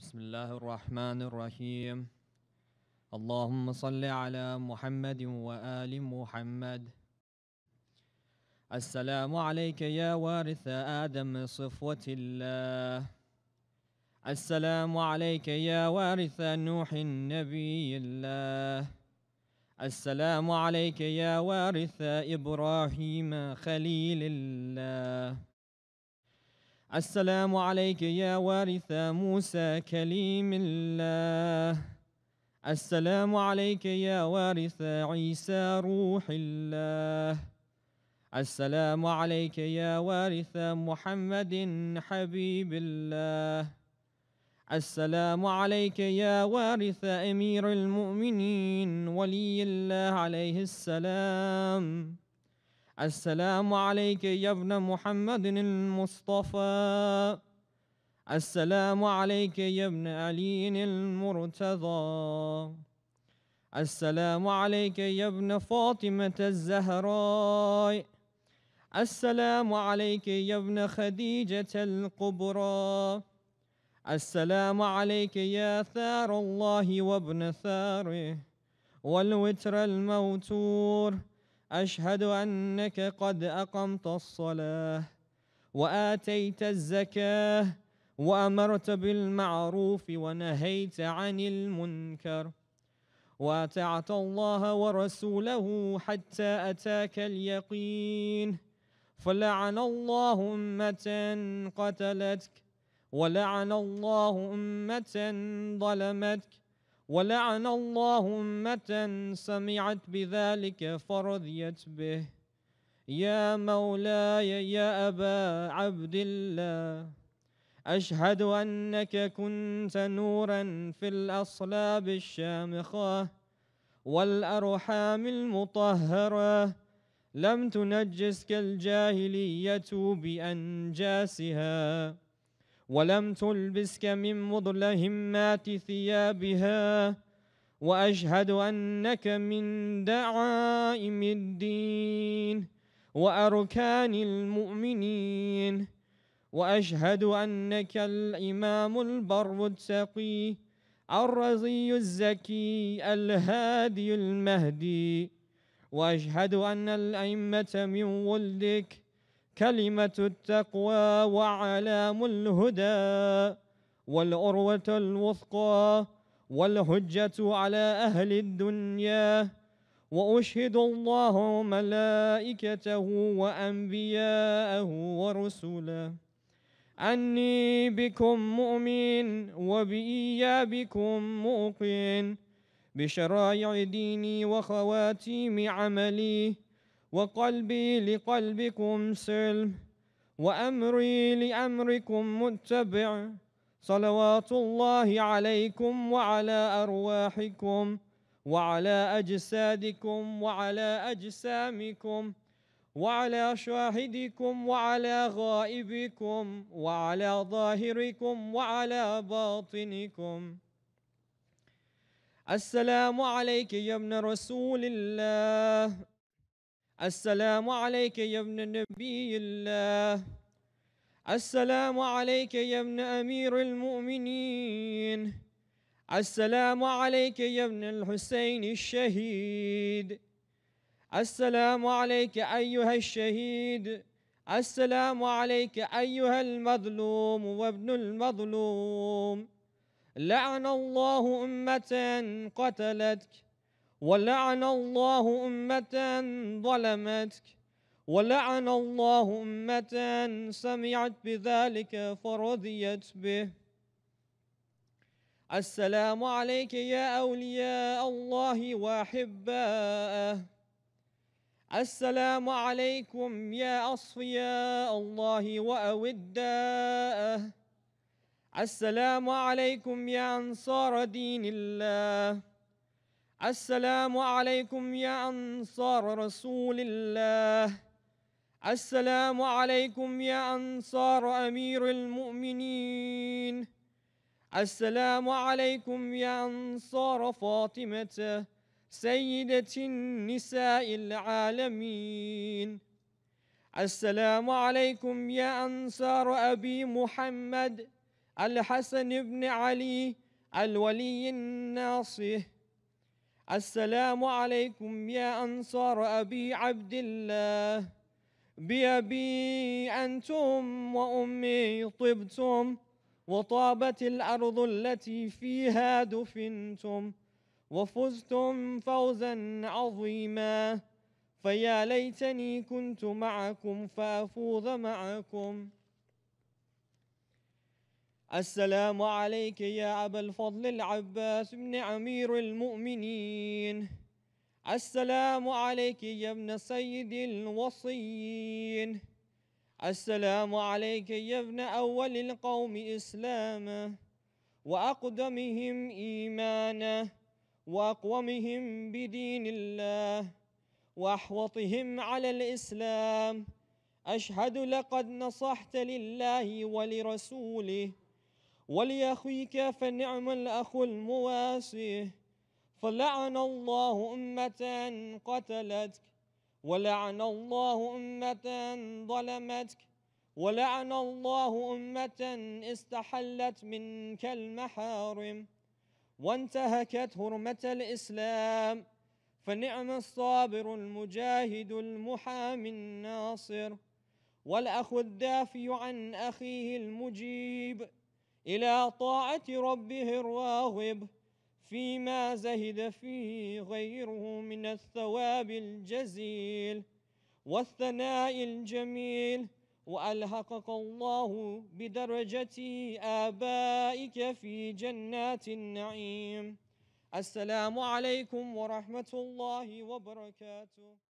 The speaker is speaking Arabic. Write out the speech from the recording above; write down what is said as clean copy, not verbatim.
بسم الله الرحمن الرحيم. اللهم صل على محمد وآل محمد. السلام عليك يا وارث آدم صفوة الله. السلام عليك يا وارث نوح نبي الله. السلام عليك يا وارث إبراهيم خليل الله. السلام عليك يا وارث موسى كليم الله. السلام عليك يا وارث عيسى روح الله. السلام عليك يا وارث محمد حبيب الله. السلام عليك يا وارث أمير المؤمنين ولي الله عليه السلام. السلام عليك يا ابن محمد المصطفى. السلام عليك يا ابن علي المرتضى. السلام عليك يا ابن فاطمة الزهراء. السلام عليك يا ابن خديجة الكبرى. السلام عليك يا ثار الله وابن ثاره والوتر الموتور. أشهد أنك قد أقمت الصلاة وآتيت الزكاة وأمرت بالمعروف ونهيت عن المنكر وأطعت الله ورسوله حتى أتاك اليقين. فلعن الله أمة قتلتك، ولعن الله أمة ظلمتك، ولعن الله أمة سمعت بذلك فرضيت به. يا مولاي يا أبا عبد الله، أشهد أنك كنت نورا في الأصلاب الشامخة والأرحام المطهرة، لم تنجسك الجاهلية بأنجاسها، ولم تلبسك من مضلهمات ثيابها. وأشهد أنك من دعائم الدين وأركان المؤمنين. وأشهد أنك الإمام البر التقي الرضي الزكي الهادي المهدي. وأشهد أن الأئمة من ولدك كلمة التقوى وعلام الهدى والعروة الوثقى والحجة على أهل الدنيا. وأشهد الله وملائكته وأنبياءه ورسله أني بكم مؤمن وبإيابكم موقن، بشرائع ديني وخواتيم عملي، وقلبي لقلبكم سلم، وأمري لأمركم متبع. صلوات الله عليكم وعلى أرواحكم وعلى أجسادكم وعلى أجسامكم وعلى شاهدكم وعلى غائبكم وعلى ظاهركم وعلى باطنكم. السلام عليك يا ابن رسول الله. السلام عليك يا ابن نبي الله. السلام عليك يا ابن أمير المؤمنين. السلام عليك يا ابن الحسين الشهيد. السلام عليك أيها الشهيد. السلام عليك أيها المظلوم وابن المظلوم. لعن الله أمة قتلتك، ولعن الله أمة ظلمتك، ولعن الله أمة سمعت بذلك فرضيت به. السلام عليك يا أولياء الله وأحباءه. السلام عليكم يا أصفياء الله وأوداءه. السلام عليكم يا أنصار دين الله. السلام عليكم يا أنصار رسول الله. السلام عليكم يا أنصار أمير المؤمنين. السلام عليكم يا أنصار فاطمة سيدة النساء العالمين. السلام عليكم يا أنصار أبي محمد الحسن بن علي الولي الناصح. السلام عليكم يا أنصار أبي عبد الله، بأبي أنتم وأمي طبتم، وطابت الأرض التي فيها دفنتم، وفزتم فوزا عظيما، فيا ليتني كنت معكم فأفوز معكم. السلام عليك يا أبا الفضل العباس بن أمير المؤمنين. السلام عليك يا ابن سيد الوصيين. السلام عليك يا ابن أول القوم إسلاما، وأقدمهم إيمانا، وأقومهم بدين الله، وأحوطهم على الإسلام. أشهد لقد نصحت لله ولرسوله ولأخيك فنعم الأخ المواسي، فلعن الله أمة قتلتك، ولعن الله أمة ظلمتك، ولعن الله أمة استحلت منك المحارم وانتهكت حرمة الإسلام، فنعم الصابر المجاهد المحامي الناصر، والأخ الدافع عن أخيه المجيب إلى طاعة ربه الراغب فيما زهد فيه غيره من الثواب الجزيل والثناء الجميل، وألحقك الله بدرجة آبائك في جنات النعيم. السلام عليكم ورحمة الله وبركاته.